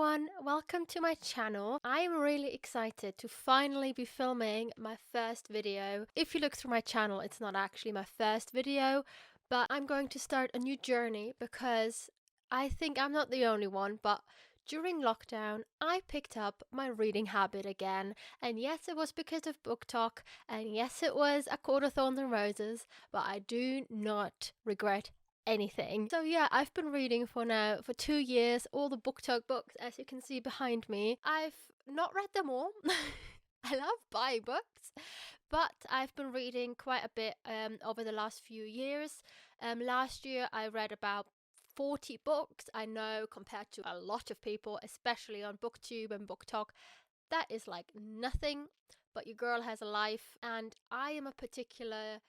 everyone, welcome to my channel. I am really excited to finally be filming my first video. If you look through my channel, it's not actually my first video, but I'm going to start a new journey because I think I'm not the only one, but during lockdown, I picked up my reading habit again. And yes, it was because of book talk, and yes, it was A Court of Thorns and Roses, but I do not regret anything. So yeah, I've been reading for 2 years, all the book talk books, as you can see behind me. I've not read them all. I love buying books, but I've been reading quite a bit over the last few years. Last year I read about 40 books. I know, compared to a lot of people, especially on booktube and book talk, that is like nothing, but your girl has a life, and I am a particular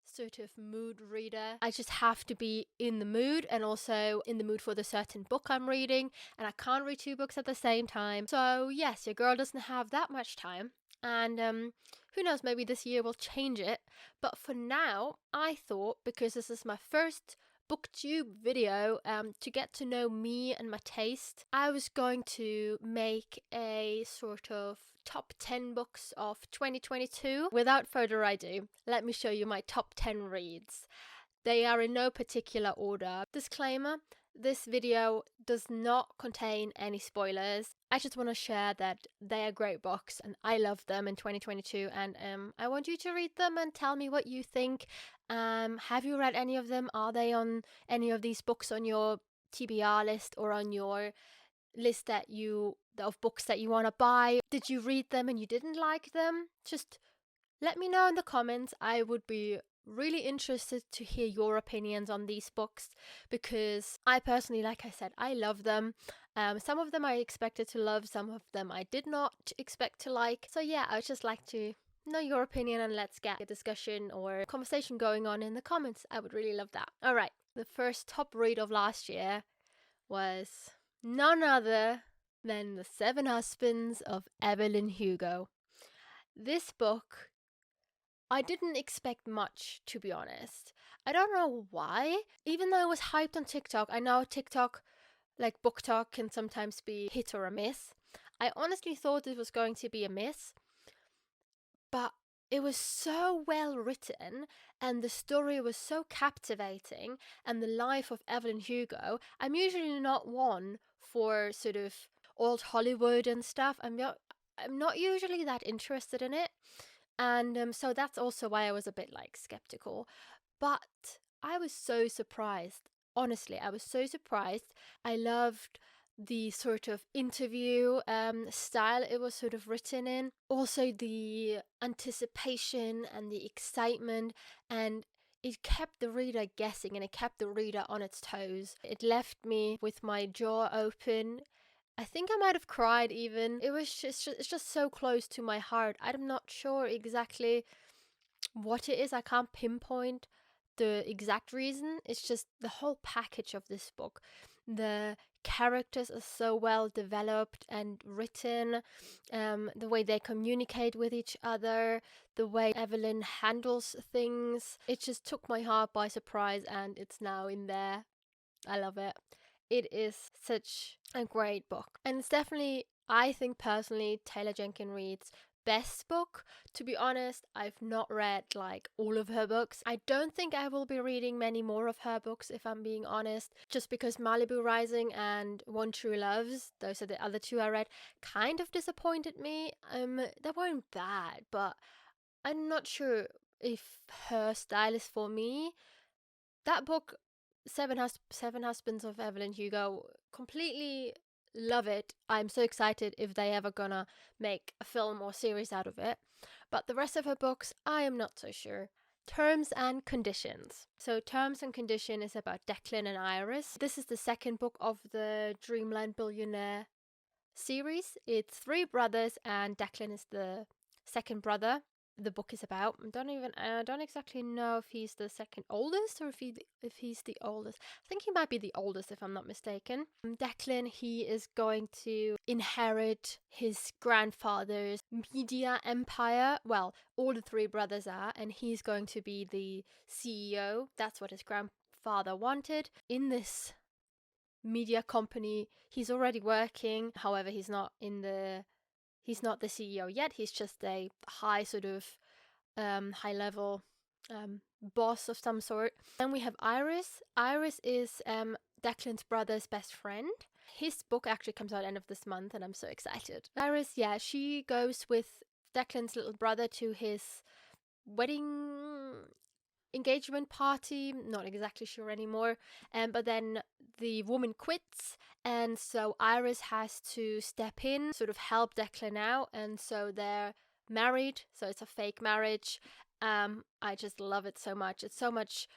sort of mood reader. I just have to be in the mood, and also in the mood for the certain book I'm reading, and I can't read two books at the same time. So yes, your girl doesn't have that much time, and who knows, maybe this year will change it. But for now, I thought, because this is my first booktube video, to get to know me and my taste, I was going to make a sort of top 10 books of 2022. Without further ado, let me show you my top 10 reads. They are in no particular order. Disclaimer: this video does not contain any spoilers. I just want to share that they are great books and I love them in 2022, and I want you to read them and tell me what you think. Have you read any of them? Are they on any of these books on your TBR list or on your list of books that you want to buy? Did you read them and you didn't like them? Just let me know in the comments. I would be really interested to hear your opinions on these books, because I personally, like I said, I love them. Some of them I expected to love, some of them I did not expect to like. So yeah, I would just like to know your opinion, and let's get a discussion or conversation going on in the comments. I would really love that. Alright, the first top read of last year was none other than The Seven Husbands of Evelyn Hugo. This book, I didn't expect much, to be honest. I don't know why. Even though it was hyped on TikTok, I know TikTok, like book talk, can sometimes be hit or a miss. I honestly thought it was going to be a miss, but it was so well written, and the story was so captivating, and the life of Evelyn Hugo. I'm usually not one for sort of old Hollywood and stuff. I'm not usually that interested in it, and so that's also why I was a bit like skeptical. But I was so surprised. Honestly, I was so surprised. I loved the sort of interview style it was sort of written in. Also the anticipation and the excitement, and it kept the reader guessing, and it kept the reader on its toes. It left me with my jaw open. I think I might have cried even. It's just so close to my heart. I'm not sure exactly what it is. I can't pinpoint the exact reason. It's just the whole package of this book. The characters are so well developed and written, the way they communicate with each other, the way Evelyn handles things. It just took my heart by surprise, and it's now in there. I love it. It is such a great book, and it's definitely, I think personally, Taylor Jenkins Reid's best book. To be honest, I've not read like all of her books. I don't think I will be reading many more of her books, if I'm being honest, just because Malibu Rising and One True Loves, those are the other two I read, kind of disappointed me. They weren't bad, but I'm not sure if her style is for me. That book, Seven Husbands of Evelyn Hugo, completely love it. I'm so excited if they ever gonna make a film or series out of it. But the rest of her books, I am not so sure. Terms and Conditions. So Terms and Condition is about Declan and Iris. This is the second book of the Dreamland Billionaire series. It's three brothers, and Declan is the second brother the book is about. I don't exactly know if he's the second oldest or if he's the oldest. I think he might be the oldest, if I'm not mistaken. Declan, he is going to inherit his grandfather's media empire. Well, all the three brothers are, and he's going to be the CEO. That's what his grandfather wanted. In this media company he's already working. However, he's not the CEO yet. He's just a high sort of high level boss of some sort. Then we have Iris. Iris is Declan's brother's best friend. His book actually comes out end of this month, and I'm so excited. Iris, yeah, she goes with Declan's little brother to his wedding engagement party, not exactly sure anymore, but then the woman quits, and so Iris has to step in, sort of help Declan out, and so they're married, so it's a fake marriage. I just love it so much. It's so much,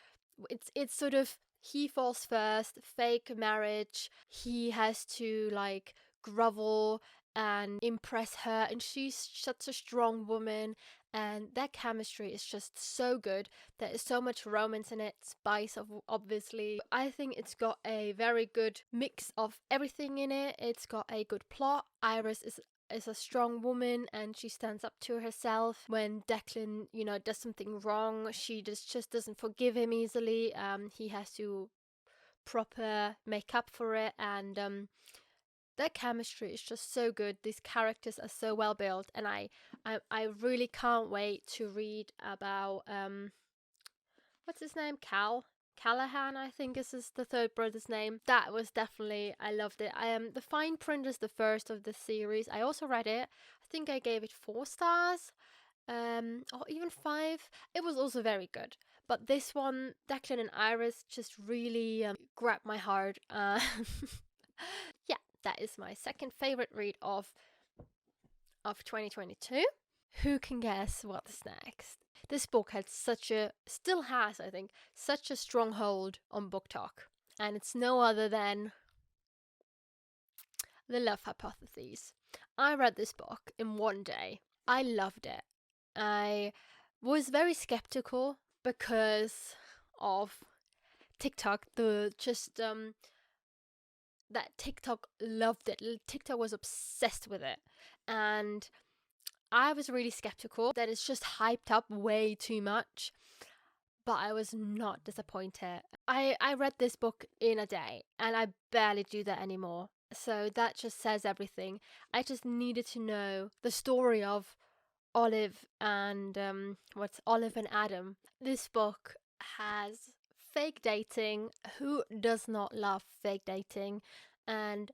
it's sort of, he falls first, fake marriage, he has to like grovel and impress her, and she's such a strong woman, and that chemistry is just so good. There is so much romance in it, spice of obviously. I think it's got a very good mix of everything in it. It's got a good plot. Iris is a strong woman, and she stands up to herself when Declan, does something wrong. She just doesn't forgive him easily. He has to proper make up for it, and their chemistry is just so good. These characters are so well built, and I really can't wait to read about what's his name? Callahan, I think is the third brother's name. That was definitely, I loved it. The Fine Print is the first of the series. I also read it. I think I gave it 4 stars, or even 5. It was also very good. But this one, Declan and Iris, just really grabbed my heart. Yeah, that is my second favorite read of 2022. Who can guess what's next? This book had still has, I think, such a strong hold on Book Talk. And it's no other than The Love Hypotheses. I read this book in one day. I loved it. I was very skeptical because of TikTok. That TikTok loved it. TikTok was obsessed with it. And I was really skeptical that it's just hyped up way too much. But I was not disappointed. I read this book in a day, and I barely do that anymore. So that just says everything. I just needed to know the story of Olive and Olive and Adam. This book has fake dating. Who does not love fake dating? And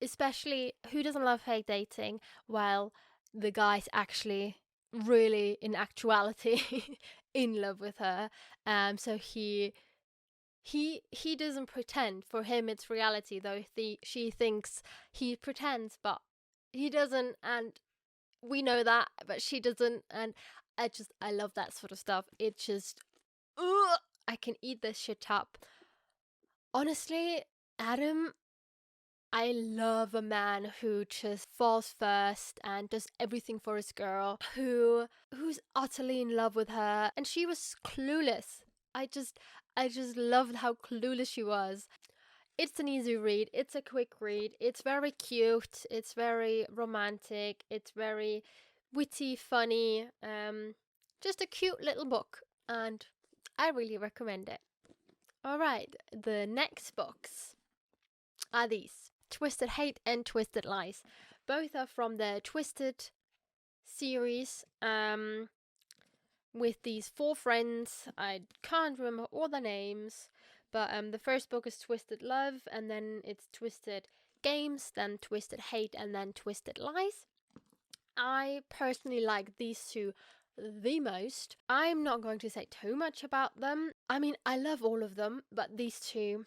especially, who doesn't love fake dating while the guy's actually really in actuality in love with her? So he doesn't pretend. For him it's reality, though she thinks he pretends, but he doesn't, and we know that, but she doesn't. And I love that sort of stuff. It just, I can eat this shit up. Honestly, Adam, I love a man who just falls first and does everything for his girl, who's utterly in love with her, and she was clueless. I just loved how clueless she was. It's an easy read, it's a quick read, it's very cute, it's very romantic, it's very witty, funny, just a cute little book, and I really recommend it. Alright, the next books are these: Twisted Hate and Twisted Lies. Both are from the Twisted series, with these 4 friends. I can't remember all the names, but the first book is Twisted Love, and then it's Twisted Games, then Twisted Hate, and then Twisted Lies. I personally like these 2 the most. I'm not going to say too much about them. I mean, I love all of them, but these 2,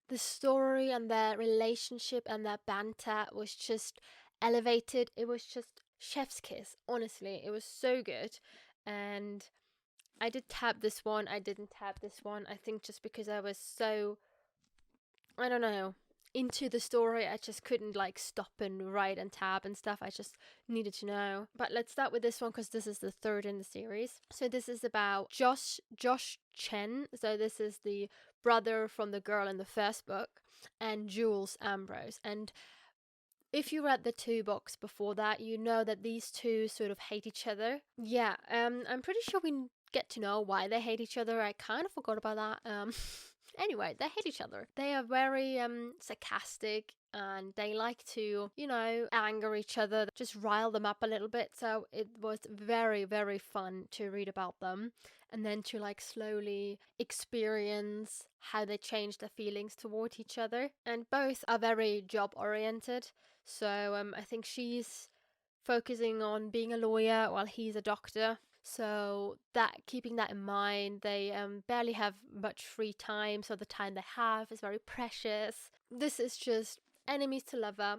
the story and their relationship and their banter was just elevated. It was just chef's kiss, honestly. It was so good. And I did tab this one, I didn't tab this one. I think just because I was so, I don't know, into the story, I just couldn't like stop and write and tab and stuff. I just needed to know. But let's start with this one because this is the 3rd in the series. So this is about Josh Chen. So this is the brother from the girl in the first book, and Jules Ambrose. And if you read the 2 books before that, you know that these 2 sort of hate each other. Yeah, I'm pretty sure we get to know why they hate each other. I kind of forgot about that. Anyway, they hate each other. They are very sarcastic, and they like to, anger each other, just rile them up a little bit. So it was very, very fun to read about them, and then to like slowly experience how they change their feelings toward each other. And both are very job oriented. So I think she's focusing on being a lawyer while he's a doctor. So that, keeping that in mind, they barely have much free time, so the time they have is very precious. This is just enemies to lover,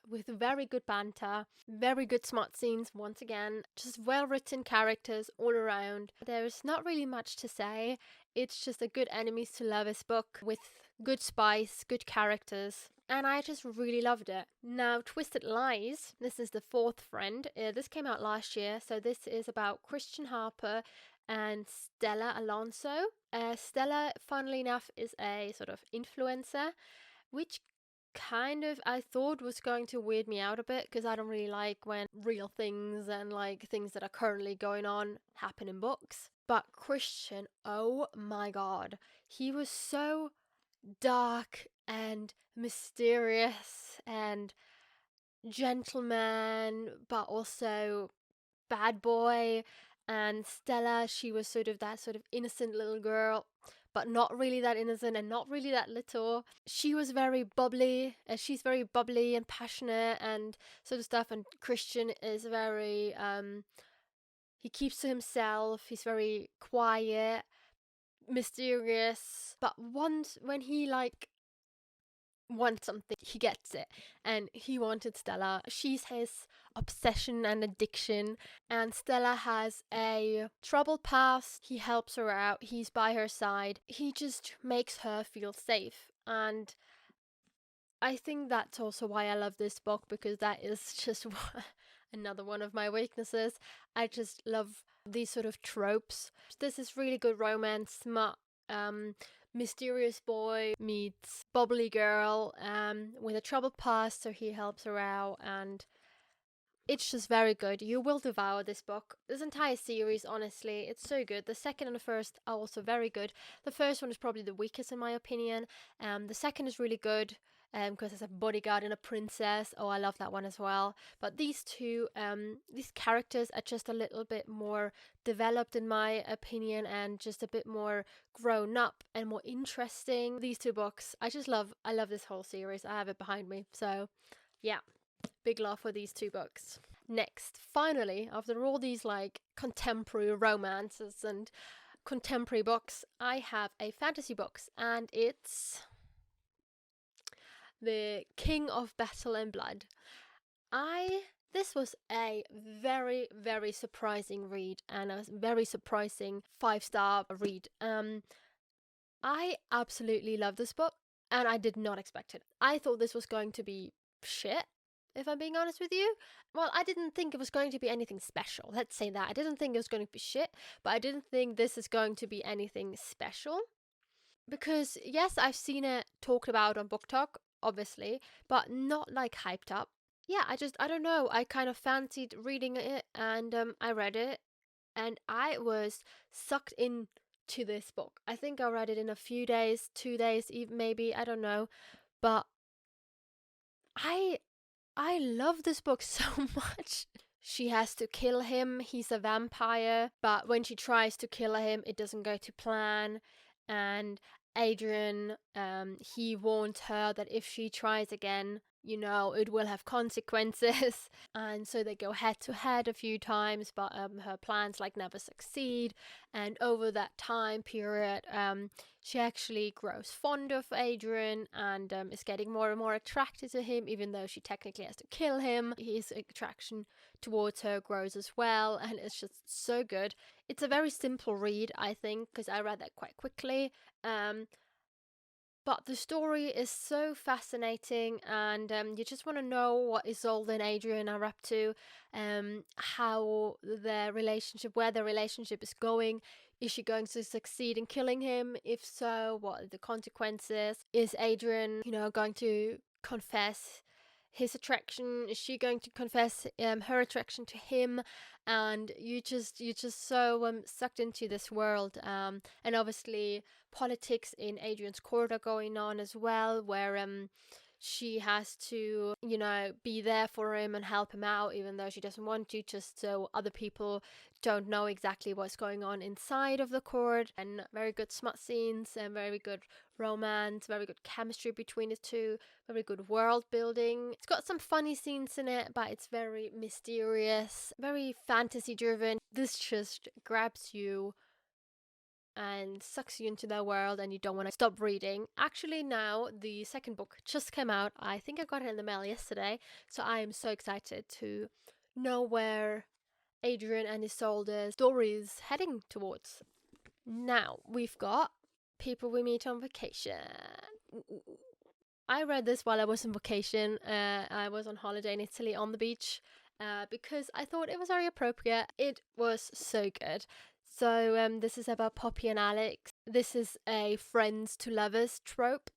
with very good banter, very good smart scenes once again, just well written characters all around. There's not really much to say. It's just a good enemies to lovers book with good spice, good characters. And I just really loved it. Now, Twisted Lies, this is the fourth friend. This came out last year, so this is about Christian Harper and Stella Alonso. Stella, funnily enough, is a sort of influencer, which kind of I thought was going to weird me out a bit, because I don't really like when real things and like things that are currently going on happen in books. But Christian, oh my god, he was so dark and mysterious and gentleman, but also bad boy. And Stella, she was sort of that sort of innocent little girl, but not really that innocent and not really that little. She was very bubbly, she's very bubbly and passionate and sort of stuff. And Christian is very, he keeps to himself, he's very quiet, mysterious, but once when he like wants something, he gets it. And he wanted Stella. She's his obsession and addiction. And Stella has a troubled past. He helps her out. He's by her side. He just makes her feel safe. And I think that's also why I love this book, because that is just another one of my weaknesses. I just love these sort of tropes. This is really good romance, smart, mysterious boy meets bubbly girl with a troubled past, so he helps her out, and it's just very good. You will devour this book. This entire series, honestly, it's so good. The second and the first are also very good. The first one is probably the weakest in my opinion. The second is really good because there's a bodyguard and a princess. Oh, I love that one as well. But these two, these characters are just a little bit more developed in my opinion, and just a bit more grown up and more interesting. These two books, I love this whole series. I have it behind me. So yeah, big love for these two books. Next, finally, after all these like contemporary romances and contemporary books, I have a fantasy books, and it's The King of Bethel and Blood. This was a very, very surprising read, and a very surprising 5-star read. I absolutely love this book, and I did not expect it. I thought this was going to be shit, if I'm being honest with you. Well, I didn't think it was going to be anything special. Let's say that. I didn't think it was going to be shit, but I didn't think this is going to be anything special. Because, yes, I've seen it talked about on Book Talk, obviously, but not like hyped up. Yeah, I don't know. I kind of fancied reading it, and I read it, and I was sucked into this book. I think I read it in a few days, 2 days, even maybe, I don't know. But I love this book so much. She has to kill him. He's a vampire, but when she tries to kill him, it doesn't go to plan. And Adrian, he warned her that if she tries again, it will have consequences. And so they go head to head a few times, but her plans like never succeed. And over that time period, she actually grows fond of Adrian, and is getting more and more attracted to him, even though she technically has to kill him. His attraction towards her grows as well, and it's just so good. It's a very simple read, I think, because I read that quite quickly. But the story is so fascinating, and you just want to know what Isolde and Adrian are up to, how where their relationship is going. Is she going to succeed in killing him? If so, what are the consequences? Is Adrian, going to confess his attraction? Is she going to confess her attraction to him? And you're just so sucked into this world. And obviously politics in Adrian's court are going on as well, where she has to, you know, be there for him and help him out, even though she doesn't want to, just so other people don't know exactly what's going on inside of the court. And very good smut scenes and very good romance, very good chemistry between the two, very good world building. It's got some funny scenes in it, but it's very mysterious, very fantasy driven. This just grabs you and sucks you into their world, and you don't want to stop reading. Actually, now the second book just came out. I think I got it in the mail yesterday, so I am so excited to know where Adrian and Isolde's story is heading towards. Now we've got People We Meet on Vacation. I read this while I was on vacation. I was on holiday in Italy on the beach because I thought it was very appropriate. It was so good. So this is about Poppy and Alex. This is a friends to lovers trope,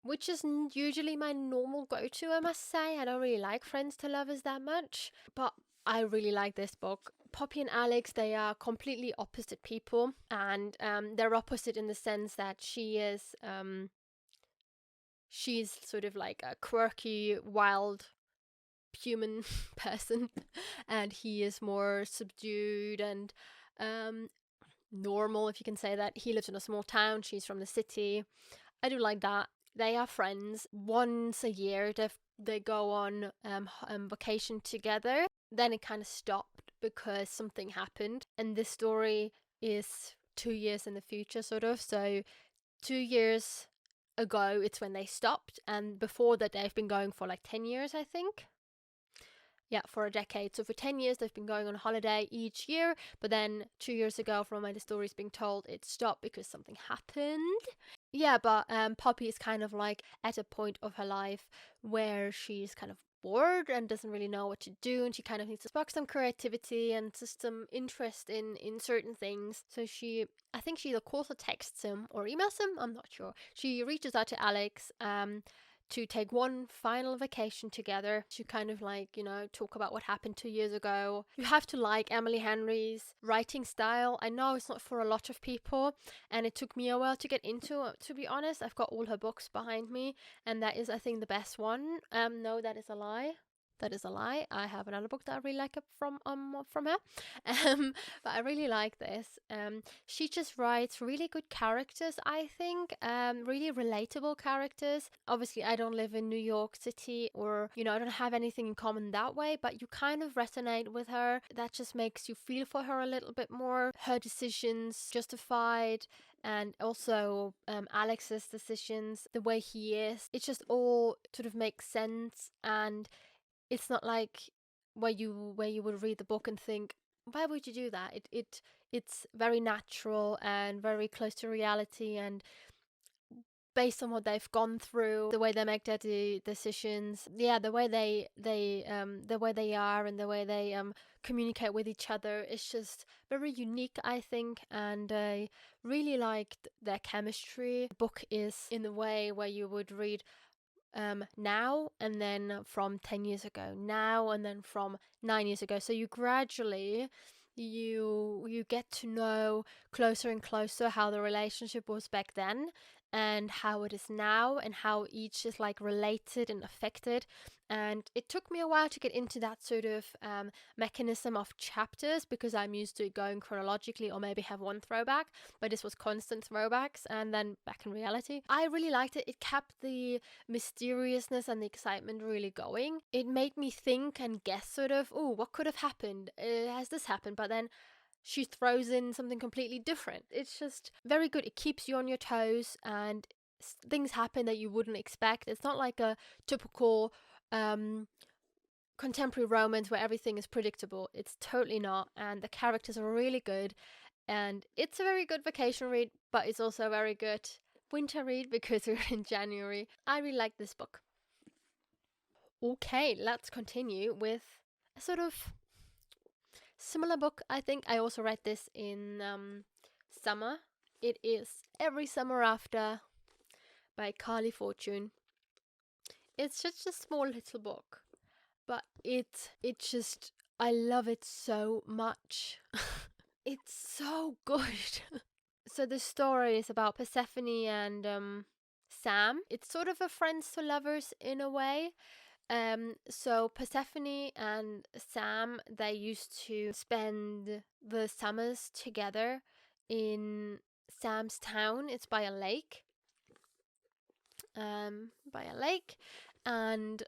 which isn't usually my normal go-to, I must say. I don't really like friends to lovers that much, but I really like this book. Poppy and Alex, they are completely opposite people, and they're opposite in the sense that she's sort of like a quirky, wild human person, and he is more subdued and normal, if you can say that. He lives in a small town, she's from the city. I do like that. They are friends. Once a year they go on vacation together. Then it kind of stopped because something happened, and this story is 2 years in the future, sort of. So 2 years ago it's when they stopped, and before that they've been going for like 10 years, I think. Yeah, for a decade. So for 10 years they've been going on holiday each year, but then 2 years ago, from when the story's being told, it stopped because something happened. Yeah, but Poppy is kind of like at a point of her life where she's kind of bored and doesn't really know what to do, and she kind of needs to spark some creativity and just some interest in certain things. So I think she either calls or texts him or emails him, I'm not sure. She reaches out to Alex to take one final vacation together, to kind of like, you know, talk about what happened 2 years ago. You have to like Emily Henry's writing style. I know it's not for a lot of people, and it took me a while to get into it, to be honest. I've got all her books behind me, and that is, I think, the best one. No, that is a lie. That is a lie. I have another book that I really like from her. But I really like this. She just writes really good characters, I think. Really relatable characters. Obviously, I don't live in New York City, or, you know, I don't have anything in common that way, but you kind of resonate with her. That just makes you feel for her a little bit more. Her decisions justified, and also Alex's decisions, the way he is. It just all sort of makes sense, and it's not like where you would read the book and think, why would you do that? It's very natural and very close to reality, and based on what they've gone through, the way they make their decisions, yeah, the way the way they are, and the way they communicate with each other is just very unique, I think, and I really liked their chemistry. The book is in the way where you would read now, and then from 10 years ago, now, and then from 9 years ago. So you gradually you get to know closer and closer how the relationship was back then and how it is now, and how each is like related and affected. And it took me a while to get into that sort of mechanism of chapters, because I'm used to going chronologically or maybe have one throwback, but this was constant throwbacks and then back in reality. I really liked it. It kept the mysteriousness and the excitement really going. It made me think and guess sort of, oh, what could have happened? Has this happened? But then she throws in something completely different. It's just very good. It keeps you on your toes, and things happen that you wouldn't expect. It's not like a typical contemporary romance where everything is predictable. It's totally not, and the characters are really good, and it's a very good vacation read, but it's also a very good winter read because we're in January. I really like this book. Okay, let's continue with a sort of similar book. I think I also read this in summer. It is Every Summer After by Carly Fortune. It's just a small little book, but it just, I love it so much. It's so good. So the story is about Persephone and Sam. It's sort of a friends to lovers in a way. So Persephone and Sam, they used to spend the summers together in Sam's town. It's by a lake. By a lake, and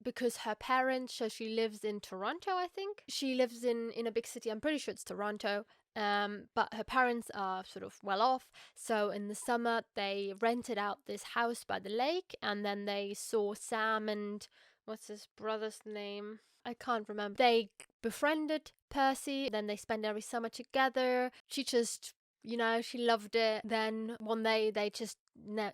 because her parents, so she lives in Toronto, I think. She lives in a big city. I'm pretty sure it's Toronto. But her parents are sort of well off. So in the summer, they rented out this house by the lake, and then they saw Sam and what's his brother's name? I can't remember. They befriended Percy. Then they spent every summer together. She just, she loved it. Then one day they just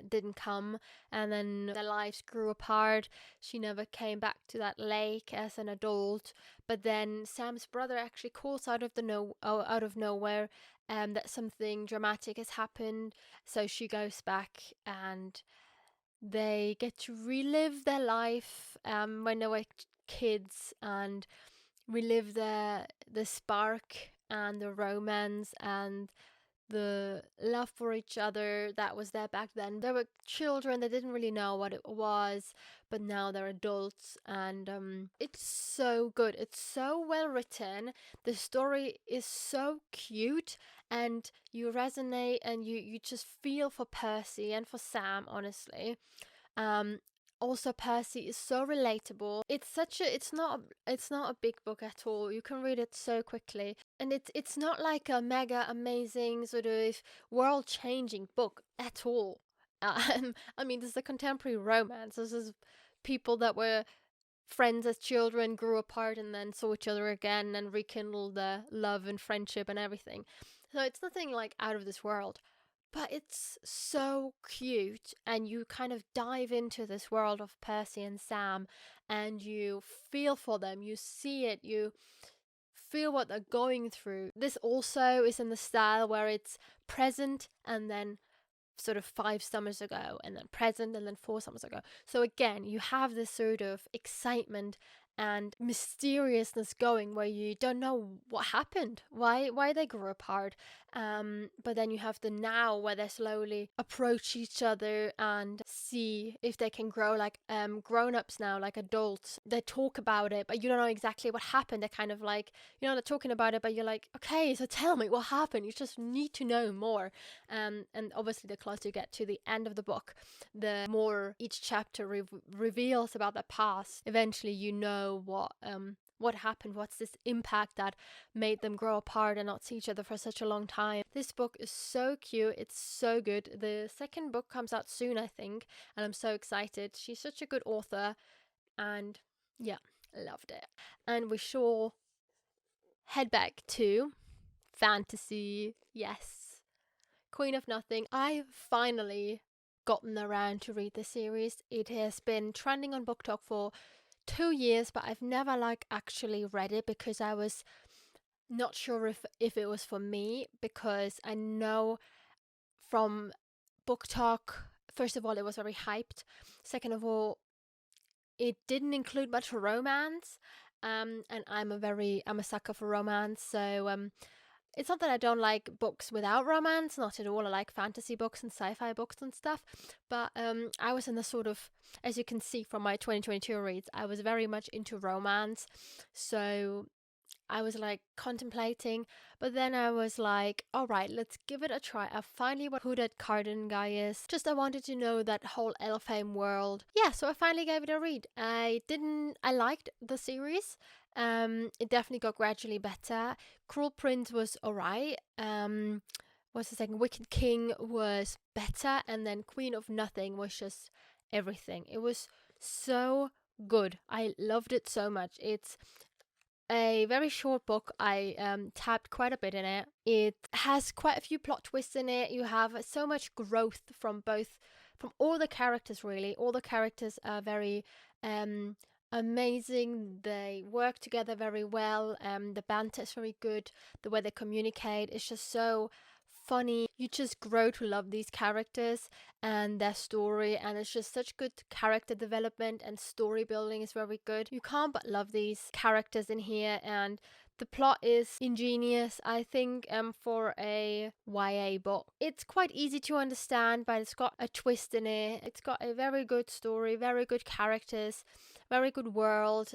didn't come, and then their lives grew apart. She never came back to that lake as an adult. But then Sam's brother actually calls out of nowhere, that something dramatic has happened. So she goes back, and they get to relive their life when they were kids, and relive the spark and the romance and the love for each other that was there back then. They were children, they didn't really know what it was, but now they're adults, and it's so good. It's so well written. The story is so cute, and you resonate, and you just feel for Percy and for Sam, honestly. Um, Also, Percy is so relatable. It's not a big book at all. You can read it so quickly, and it's not like a mega amazing sort of world changing book at all. I mean, this is a contemporary romance. This is people that were friends as children, grew apart, and then saw each other again and rekindled the love and friendship and everything. So it's nothing like out of this world, but it's so cute, and you kind of dive into this world of Percy and Sam, and you feel for them, you see it, you feel what they're going through. This also is in the style where it's present and then sort of 5 summers ago, and then present, and then 4 summers ago. So again, you have this sort of excitement and mysteriousness going, where you don't know what happened, why they grew apart. But then you have the now, where they slowly approach each other and see if they can grow like grown-ups now, like adults. They talk about it, but you don't know exactly what happened. They're kind of like, they're talking about it, but you're like, okay, so tell me what happened. You just need to know more. And obviously, the closer you get to the end of the book, the more each chapter reveals about the past. Eventually, what happened, what's this impact that made them grow apart and not see each other for such a long time. This book is so cute. It's so good. The second book comes out soon, I think, and I'm so excited. She's such a good author, and yeah, loved it. And we shall head back to fantasy. Yes, Queen of Nothing. I finally gotten around to read the series. It has been trending on Book Talk for 2 years, but I've never actually read it, because I was not sure if it was for me, because I know from Book Talk, first of all, it was very hyped. Second of all, it didn't include much romance. And I'm a sucker for romance, so it's not that I don't like books without romance, not at all. I like fantasy books and sci-fi books and stuff. But I was in the sort of, as you can see from my 2022 reads, I was very much into romance. So I was contemplating, but then I was like, all right, let's give it a try. I finally what who that Carden guy is. Just I wanted to know that whole Elfhame world. Yeah, so I finally gave it a read. I liked the series. It definitely got gradually better. Cruel Prince was alright. What's the second? Wicked King was better, and then Queen of Nothing was just everything. It was so good. I loved it so much. It's a very short book. I tapped quite a bit in it. It has quite a few plot twists in it. You have so much growth from all the characters, really. All the characters are very amazing. They work together very well. The banter is very good. The way they communicate is just so funny. You just grow to love these characters and their story, and it's just such good character development, and story building is very good. You can't but love these characters in here, and the plot is ingenious, I think, for a YA book. It's quite easy to understand, but it's got a twist in it. It's got a very good story, very good characters, very good world.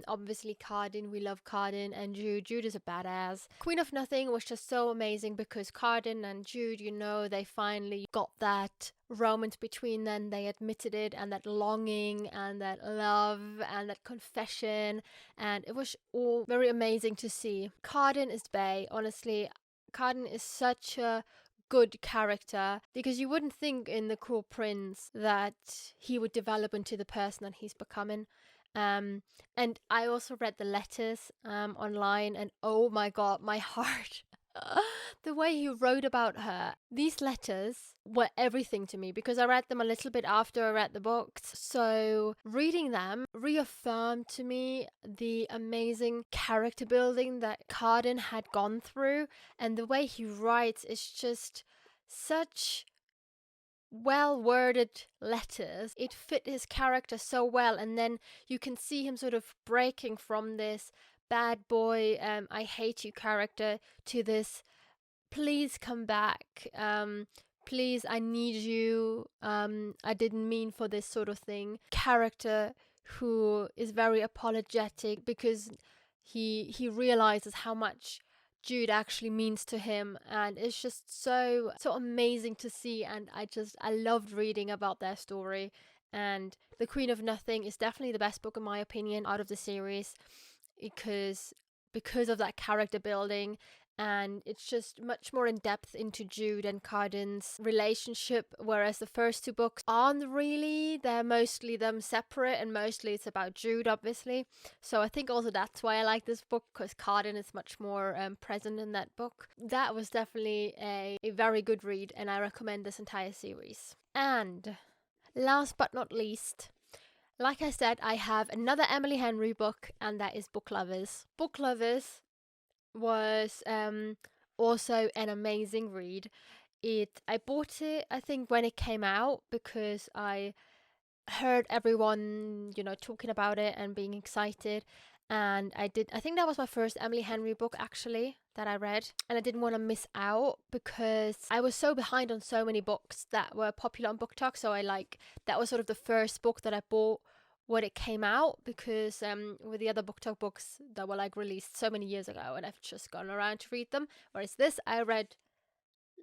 Obviously Cardin, we love Cardin, and Jude. Jude is a badass. Queen of Nothing was just so amazing because Cardin and Jude, you know, they finally got that romance between them. They admitted it, and that longing and that love and that confession, and it was all very amazing to see. Cardin is bae, honestly. Cardin is such a good character, because you wouldn't think in The Cruel Prince that he would develop into the person that he's becoming. And I also read the letters online, and oh my god, my heart. The way he wrote about her, these letters were everything to me, because I read them a little bit after I read the books. So reading them reaffirmed to me the amazing character building that Cardin had gone through, and the way he writes is just such well worded letters. It fit his character so well, and then you can see him sort of breaking from this bad boy, I hate you character, to this please come back, please, I need you, I didn't mean for this sort of thing character, who is very apologetic because he realizes how much Jude actually means to him, and it's just so amazing to see. And I loved reading about their story. And The Queen of Nothing is definitely the best book in my opinion out of the series, because of that character building, and it's just much more in depth into Jude and Cardin's relationship, whereas the first two books aren't really. They're mostly them separate, and mostly it's about Jude, obviously. So I think also that's why I like this book, because Cardin is much more present in that book. That was definitely a very good read, and I recommend this entire series. And last but not least, like I said, I have another Emily Henry book, and that is Book Lovers. Book Lovers was also an amazing read. I bought it, I think, when it came out, because I heard everyone, talking about it and being excited. And I think that was my first Emily Henry book, actually, that I read. And I didn't want to miss out, because I was so behind on so many books that were popular on BookTok. So that was sort of the first book that I bought when it came out, because with the other BookTok books that were released so many years ago, and I've just gone around to read them. Whereas this, I read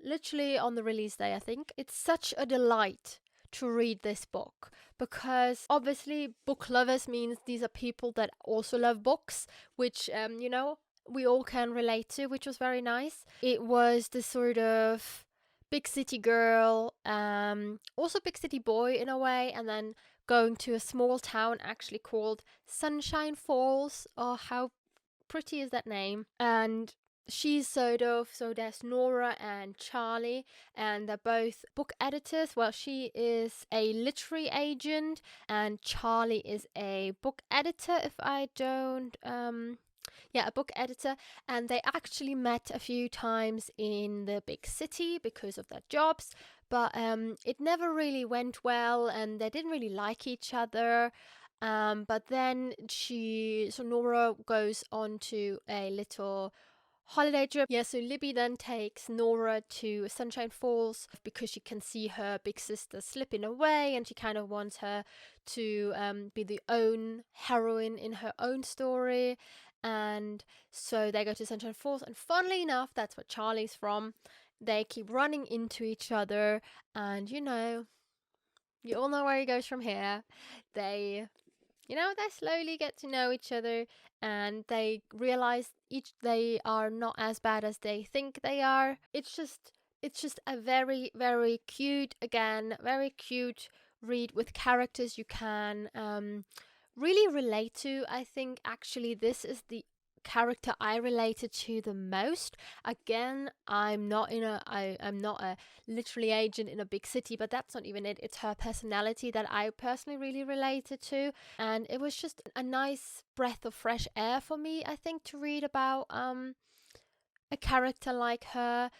literally on the release day, I think. It's such a delight to read this book, because obviously book lovers means these are people that also love books, which we all can relate to, which was very nice. It was this sort of big city girl, also big city boy in a way, and then going to a small town actually called Sunshine Falls. Oh, how pretty is that name? And she's so there's Nora and Charlie, and they're both book editors. Well, she is a literary agent, and Charlie is a book editor, if I don't a book editor. And they actually met a few times in the big city because of their jobs, but it never really went well, and they didn't really like each other. But then Nora goes on to a little holiday trip. Yeah, so Libby then takes Nora to Sunshine Falls because she can see her big sister slipping away, and she kind of wants her to be the own heroine in her own story. And so they go to Sunshine Falls, and funnily enough, that's where Charlie's from. They keep running into each other, and you all know where he goes from here. They slowly get to know each other, and they realize they are not as bad as they think they are. It's just a very, very cute read with characters you can really relate to. I think actually this is the character I related to the most. Again, I'm not a literary agent in a big city, but that's not even it. It's her personality that I personally really related to, and it was just a nice breath of fresh air for me, I think, to read about a character like her.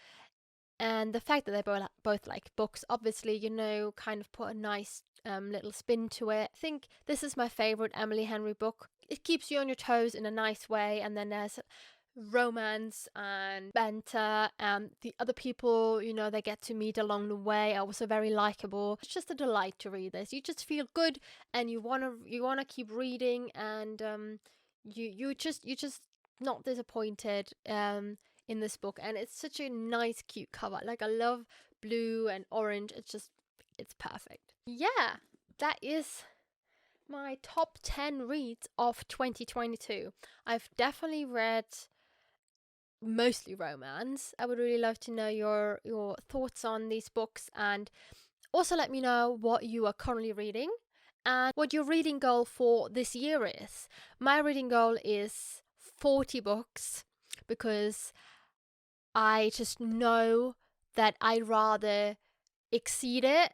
And the fact that they both like books, obviously, you know, kind of put a nice little spin to it. I think this is my favorite Emily Henry book. It keeps you on your toes in a nice way, and then there's romance and banter, and the other people, you know, they get to meet along the way are also very likable. It's just a delight to read this. You just feel good, and you wanna keep reading, and you just not disappointed in this book. And it's such a nice, cute cover. Like, I love blue and orange. It's perfect. Yeah, that is my top 10 reads of 2022. I've definitely read mostly romance. I would really love to know your thoughts on these books, and also let me know what you are currently reading and what your reading goal for this year is. My reading goal is 40 books, because I just know that I'd rather exceed it.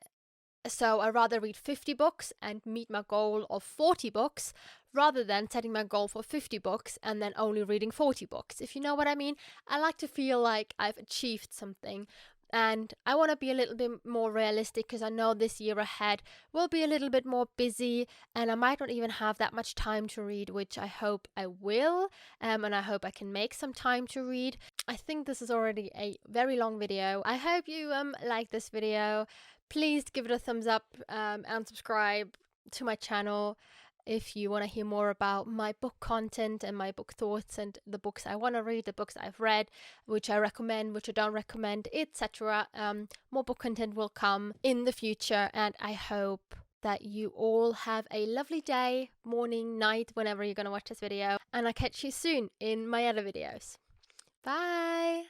So I'd rather read 50 books and meet my goal of 40 books, rather than setting my goal for 50 books and then only reading 40 books, if you know what I mean. I like to feel like I've achieved something. And I want to be a little bit more realistic, because I know this year ahead will be a little bit more busy, and I might not even have that much time to read, which I hope I will. And I hope I can make some time to read. I think this is already a very long video. I hope you like this video. Please give it a thumbs up, and subscribe to my channel if you want to hear more about my book content and my book thoughts and the books I want to read, the books I've read, which I recommend, which I don't recommend, etc. More book content will come in the future, and I hope that you all have a lovely day, morning, night, whenever you're going to watch this video, and I'll catch you soon in my other videos. Bye!